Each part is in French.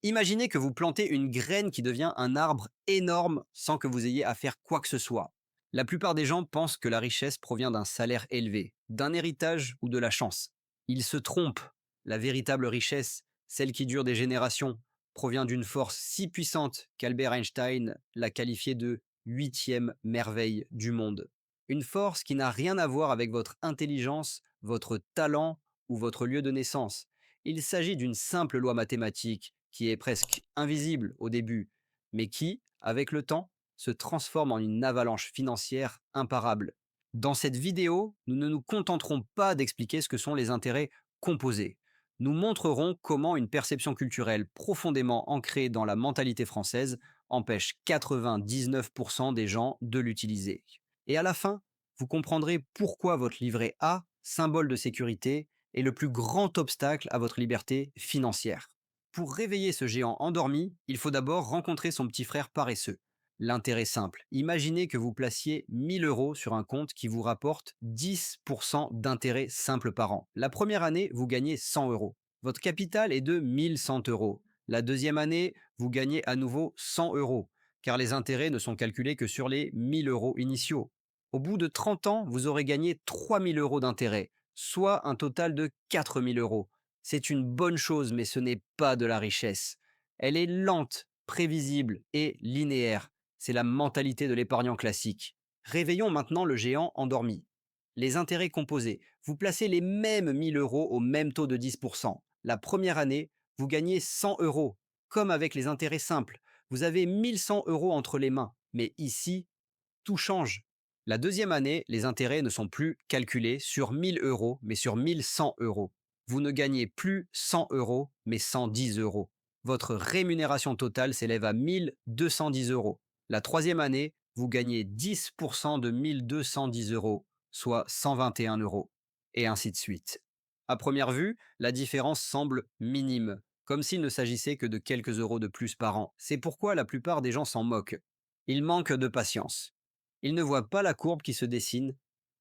Imaginez que vous plantez une graine qui devient un arbre énorme sans que vous ayez à faire quoi que ce soit. La plupart des gens pensent que la richesse provient d'un salaire élevé, d'un héritage ou de la chance. Ils se trompent. La véritable richesse, celle qui dure des générations, provient d'une force si puissante qu'Albert Einstein l'a qualifiée de huitième merveille du monde. Une force qui n'a rien à voir avec votre intelligence, votre talent ou votre lieu de naissance. Il s'agit d'une simple loi mathématique qui est presque invisible au début, mais qui, avec le temps, se transforme en une avalanche financière imparable. Dans cette vidéo, nous ne nous contenterons pas d'expliquer ce que sont les intérêts composés. Nous montrerons comment une perception culturelle profondément ancrée dans la mentalité française empêche 99% des gens de l'utiliser. Et à la fin, vous comprendrez pourquoi votre livret A, symbole de sécurité, est le plus grand obstacle à votre liberté financière. Pour réveiller ce géant endormi, il faut d'abord rencontrer son petit frère paresseux. L'intérêt simple. Imaginez que vous placiez 1000 euros sur un compte qui vous rapporte 10% d'intérêt simple par an. La première année, vous gagnez 100 euros. Votre capital est de 1100 euros. La deuxième année, vous gagnez à nouveau 100 euros, car les intérêts ne sont calculés que sur les 1000 euros initiaux. Au bout de 30 ans, vous aurez gagné 3000 euros d'intérêt, soit un total de 4000 euros. C'est une bonne chose, mais ce n'est pas de la richesse. Elle est lente, prévisible et linéaire. C'est la mentalité de l'épargnant classique. Réveillons maintenant le géant endormi. Les intérêts composés. Vous placez les mêmes 1000 euros au même taux de 10%. La première année, vous gagnez 100 euros. Comme avec les intérêts simples, vous avez 1100 euros entre les mains. Mais ici, tout change. La deuxième année, les intérêts ne sont plus calculés sur 1000 euros, mais sur 1100 euros. Vous ne gagnez plus 100 euros, mais 110 euros. Votre rémunération totale s'élève à 1210 euros. La troisième année, vous gagnez 10% de 1210 euros, soit 121 euros. Et ainsi de suite. À première vue, la différence semble minime, comme s'il ne s'agissait que de quelques euros de plus par an. C'est pourquoi la plupart des gens s'en moquent. Ils manquent de patience. Ils ne voient pas la courbe qui se dessine,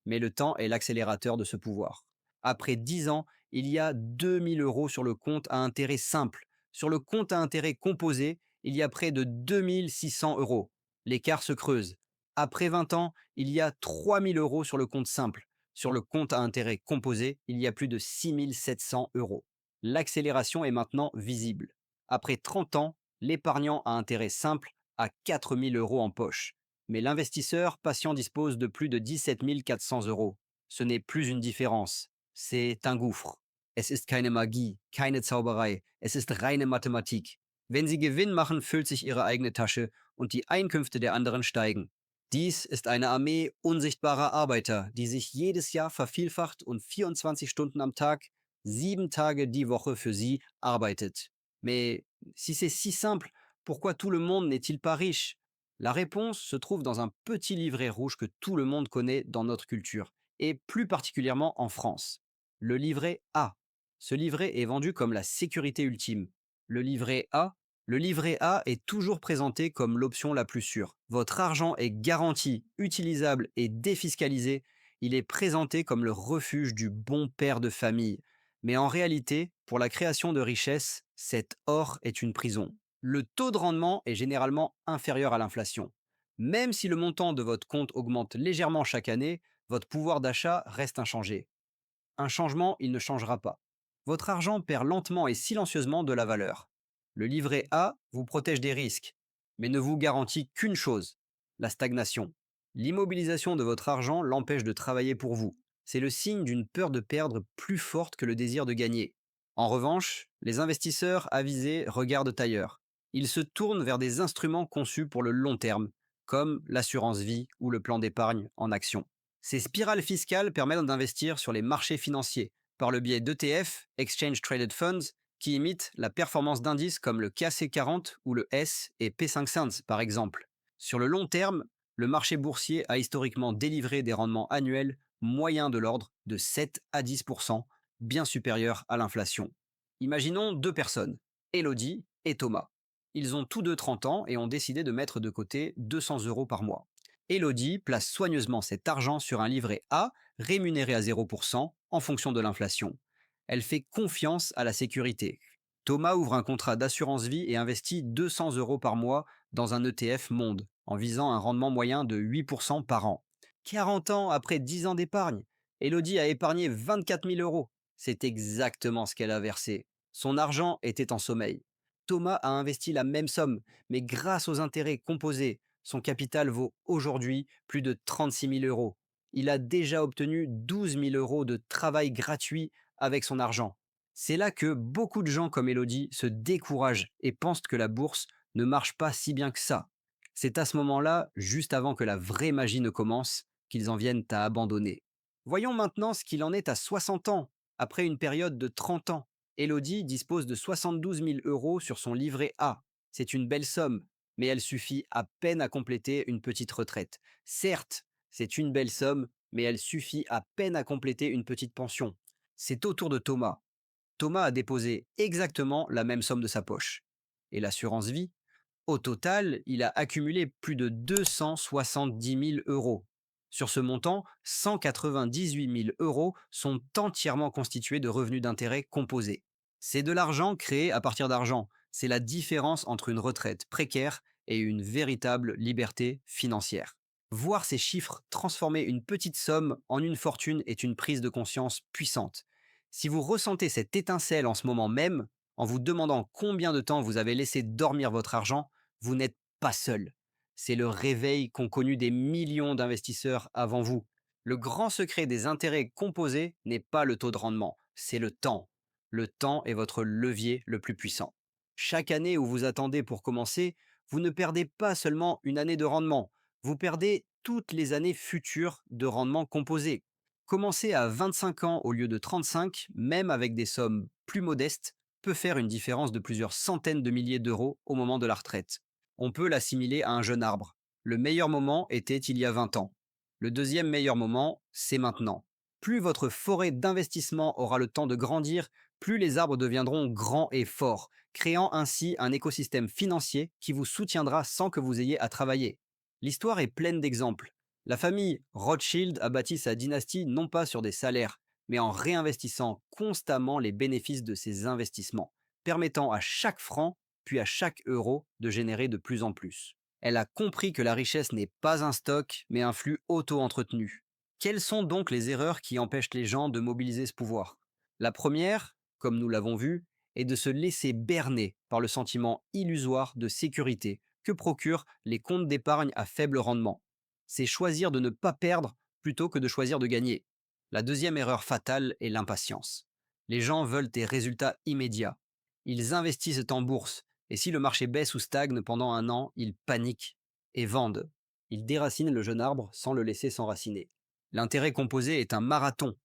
mais le temps est l'accélérateur de ce pouvoir. Après 10 ans, il y a 2000 euros sur le compte à intérêt simple. Sur le compte à intérêt composé, il y a près de 2600 euros. L'écart se creuse. Après 20 ans, il y a 3000 euros sur le compte simple. Sur le compte à intérêt composé, il y a plus de 6700 euros. L'accélération est maintenant visible. Après 30 ans, l'épargnant à intérêt simple a 4000 euros en poche. Mais l'investisseur patient dispose de plus de 17 400 euros. Ce n'est plus une différence, c'est un gouffre. Es ist keine Magie, keine Zauberei, es ist reine Mathematik. Wenn Sie Gewinn machen, füllt sich Ihre eigene Tasche und die Einkünfte der anderen steigen. Dies ist eine Armee unsichtbarer Arbeiter, die sich jedes Jahr vervielfacht und 24 Stunden am Tag, 7 Tage die Woche für Sie arbeitet. Mais si c'est si simple, pourquoi tout le monde n'est-il pas riche? La réponse se trouve dans un petit livret rouge que tout le monde connaît dans notre culture, et plus particulièrement en France. Le livret A. Ce livret est vendu comme la sécurité ultime. Le livret A, le livret A est toujours présenté comme l'option la plus sûre. Votre argent est garanti, utilisable et défiscalisé. Il est présenté comme le refuge du bon père de famille. Mais en réalité, pour la création de richesses, cet or est une prison. Le taux de rendement est généralement inférieur à l'inflation. Même si le montant de votre compte augmente légèrement chaque année, votre pouvoir d'achat reste inchangé. Un changement, il ne changera pas. Votre argent perd lentement et silencieusement de la valeur. Le livret A vous protège des risques, mais ne vous garantit qu'une chose, la stagnation. L'immobilisation de votre argent l'empêche de travailler pour vous. C'est le signe d'une peur de perdre plus forte que le désir de gagner. En revanche, les investisseurs avisés regardent ailleurs. Ils se tournent vers des instruments conçus pour le long terme, comme l'assurance vie ou le plan d'épargne en action. Ces spirales fiscales permettent d'investir sur les marchés financiers par le biais d'ETF, Exchange Traded Funds, qui imitent la performance d'indices comme le KC40 ou le S et P500 par exemple. Sur le long terme, le marché boursier a historiquement délivré des rendements annuels moyens de l'ordre de 7 à 10%, bien supérieurs à l'inflation. Imaginons deux personnes, Elodie et Thomas. Ils ont tous deux 30 ans et ont décidé de mettre de côté 200 euros par mois. Elodie place soigneusement cet argent sur un livret A rémunéré à 0% en fonction de l'inflation. Elle fait confiance à la sécurité. Thomas ouvre un contrat d'assurance vie et investit 200 euros par mois dans un ETF Monde, en visant un rendement moyen de 8% par an. 40 ans après 10 ans d'épargne, Elodie a épargné 24 000 euros. C'est exactement ce qu'elle a versé. Son argent était en sommeil. Thomas a investi la même somme, mais grâce aux intérêts composés, son capital vaut aujourd'hui plus de 36 000 euros. Il a déjà obtenu 12 000 euros de travail gratuit avec son argent. C'est là que beaucoup de gens comme Elodie se découragent et pensent que la bourse ne marche pas si bien que ça. C'est à ce moment-là, juste avant que la vraie magie ne commence, qu'ils en viennent à abandonner. Voyons maintenant ce qu'il en est à 60 ans, après une période de 30 ans. Elodie dispose de 72 000 euros sur son livret A. C'est une belle somme, mais elle suffit à peine à compléter une petite retraite. Certes, c'est une belle somme, mais elle suffit à peine à compléter une petite pension. C'est au tour de Thomas. Thomas a déposé exactement la même somme de sa poche. Et l'assurance vie, au total, il a accumulé plus de 270 000 euros. Sur ce montant, 198 000 euros sont entièrement constitués de revenus d'intérêt composés. C'est de l'argent créé à partir d'argent. C'est la différence entre une retraite précaire et une véritable liberté financière. Voir ces chiffres transformer une petite somme en une fortune est une prise de conscience puissante. Si vous ressentez cette étincelle en ce moment même, en vous demandant combien de temps vous avez laissé dormir votre argent, vous n'êtes pas seul. C'est le réveil qu'ont connu des millions d'investisseurs avant vous. Le grand secret des intérêts composés n'est pas le taux de rendement, c'est le temps. Le temps est votre levier le plus puissant. Chaque année où vous attendez pour commencer, vous ne perdez pas seulement une année de rendement, vous perdez toutes les années futures de rendement composé. Commencer à 25 ans au lieu de 35, même avec des sommes plus modestes, peut faire une différence de plusieurs centaines de milliers d'euros au moment de la retraite. On peut l'assimiler à un jeune arbre. Le meilleur moment était il y a 20 ans. Le deuxième meilleur moment, c'est maintenant. Plus votre forêt d'investissement aura le temps de grandir, plus les arbres deviendront grands et forts, créant ainsi un écosystème financier qui vous soutiendra sans que vous ayez à travailler. L'histoire est pleine d'exemples. La famille Rothschild a bâti sa dynastie non pas sur des salaires, mais en réinvestissant constamment les bénéfices de ses investissements, permettant à chaque franc, puis à chaque euro, de générer de plus en plus. Elle a compris que la richesse n'est pas un stock, mais un flux auto-entretenu. Quelles sont donc les erreurs qui empêchent les gens de mobiliser ce pouvoir? La première, comme nous l'avons vu, est de se laisser berner par le sentiment illusoire de sécurité que procurent les comptes d'épargne à faible rendement. C'est choisir de ne pas perdre plutôt que de choisir de gagner. La deuxième erreur fatale est l'impatience. Les gens veulent des résultats immédiats. Ils investissent en bourse, et si le marché baisse ou stagne pendant un an, ils paniquent et vendent. Ils déracinent le jeune arbre sans le laisser s'enraciner. L'intérêt composé est un marathon,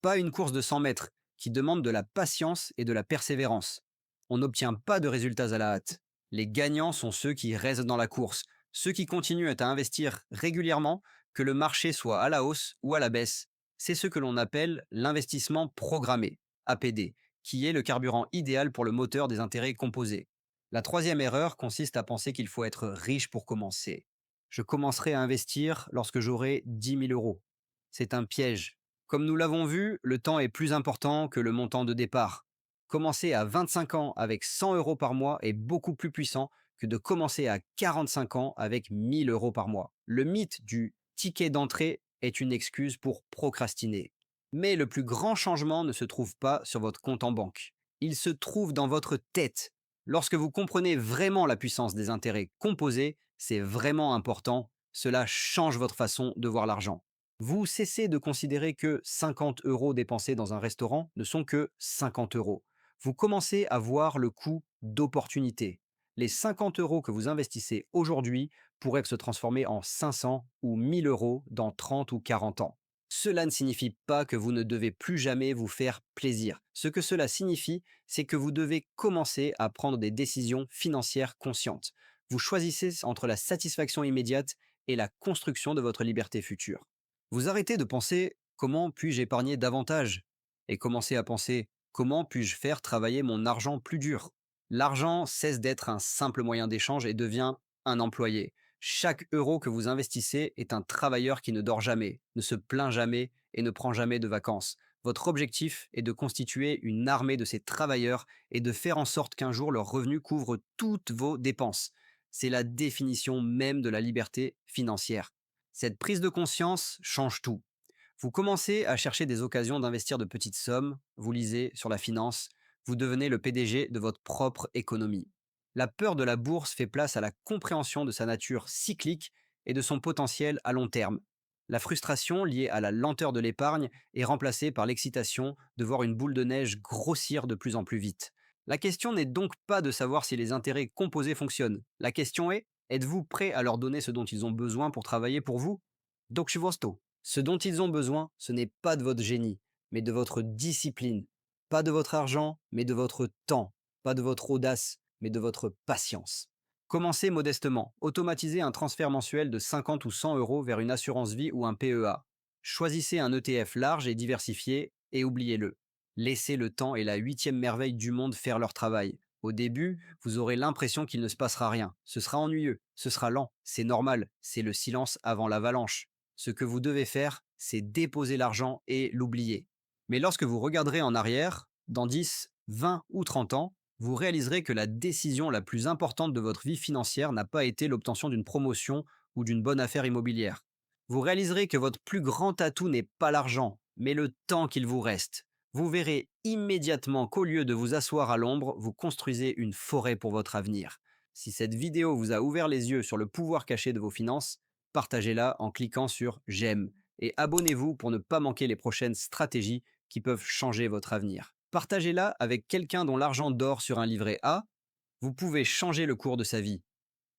pas une course de 100 mètres, qui demande de la patience et de la persévérance. On n'obtient pas de résultats à la hâte. Les gagnants sont ceux qui restent dans la course, ceux qui continuent à investir régulièrement, que le marché soit à la hausse ou à la baisse. C'est ce que l'on appelle l'investissement programmé, APD, qui est le carburant idéal pour le moteur des intérêts composés. La troisième erreur consiste à penser qu'il faut être riche pour commencer. Je commencerai à investir lorsque j'aurai 10 000 euros. C'est un piège. Comme nous l'avons vu, le temps est plus important que le montant de départ. Commencer à 25 ans avec 100 euros par mois est beaucoup plus puissant que de commencer à 45 ans avec 1000 euros par mois. Le mythe du ticket d'entrée est une excuse pour procrastiner. Mais le plus grand changement ne se trouve pas sur votre compte en banque. Il se trouve dans votre tête. Lorsque vous comprenez vraiment la puissance des intérêts composés, c'est vraiment important. Cela change votre façon de voir l'argent. Vous cessez de considérer que 50 euros dépensés dans un restaurant ne sont que 50 euros. Vous commencez à voir le coût d'opportunité. Les 50 euros que vous investissez aujourd'hui pourraient se transformer en 500 ou 1000 euros dans 30 ou 40 ans. Cela ne signifie pas que vous ne devez plus jamais vous faire plaisir. Ce que cela signifie, c'est que vous devez commencer à prendre des décisions financières conscientes. Vous choisissez entre la satisfaction immédiate et la construction de votre liberté future. Vous arrêtez de penser comment puis-je épargner davantage et commencez à penser comment puis-je faire travailler mon argent plus dur. L'argent cesse d'être un simple moyen d'échange et devient un employé. Chaque euro que vous investissez est un travailleur qui ne dort jamais, ne se plaint jamais et ne prend jamais de vacances. Votre objectif est de constituer une armée de ces travailleurs et de faire en sorte qu'un jour leurs revenus couvrent toutes vos dépenses. C'est la définition même de la liberté financière. Cette prise de conscience change tout. Vous commencez à chercher des occasions d'investir de petites sommes, vous lisez sur la finance, vous devenez le PDG de votre propre économie. La peur de la bourse fait place à la compréhension de sa nature cyclique et de son potentiel à long terme. La frustration liée à la lenteur de l'épargne est remplacée par l'excitation de voir une boule de neige grossir de plus en plus vite. La question n'est donc pas de savoir si les intérêts composés fonctionnent. La question est, êtes-vous prêt à leur donner ce dont ils ont besoin pour travailler pour vous? Donc je vous ce dont ils ont besoin, ce n'est pas de votre génie, mais de votre discipline. Pas de votre argent, mais de votre temps. Pas de votre audace, mais de votre patience. Commencez modestement. Automatisez un transfert mensuel de 50 ou 100 euros vers une assurance vie ou un PEA. Choisissez un ETF large et diversifié et oubliez-le. Laissez le temps et la huitième merveille du monde faire leur travail. Au début, vous aurez l'impression qu'il ne se passera rien. Ce sera ennuyeux, ce sera lent, c'est normal, c'est le silence avant l'avalanche. Ce que vous devez faire, c'est déposer l'argent et l'oublier. Mais lorsque vous regarderez en arrière, dans 10, 20 ou 30 ans, vous réaliserez que la décision la plus importante de votre vie financière n'a pas été l'obtention d'une promotion ou d'une bonne affaire immobilière. Vous réaliserez que votre plus grand atout n'est pas l'argent, mais le temps qu'il vous reste. Vous verrez immédiatement qu'au lieu de vous asseoir à l'ombre, vous construisez une forêt pour votre avenir. Si cette vidéo vous a ouvert les yeux sur le pouvoir caché de vos finances, partagez-la en cliquant sur j'aime et abonnez-vous pour ne pas manquer les prochaines stratégies qui peuvent changer votre avenir. Partagez-la avec quelqu'un dont l'argent dort sur un livret A. Vous pouvez changer le cours de sa vie.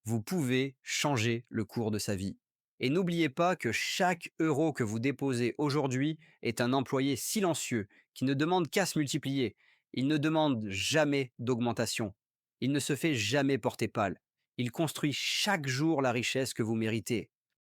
Vous pouvez changer le cours de sa vie. Et n'oubliez pas que chaque euro que vous déposez aujourd'hui est un employé silencieux qui ne demande qu'à se multiplier. Il ne demande jamais d'augmentation. Il ne se fait jamais porter pâle. Il construit chaque jour la richesse que vous méritez.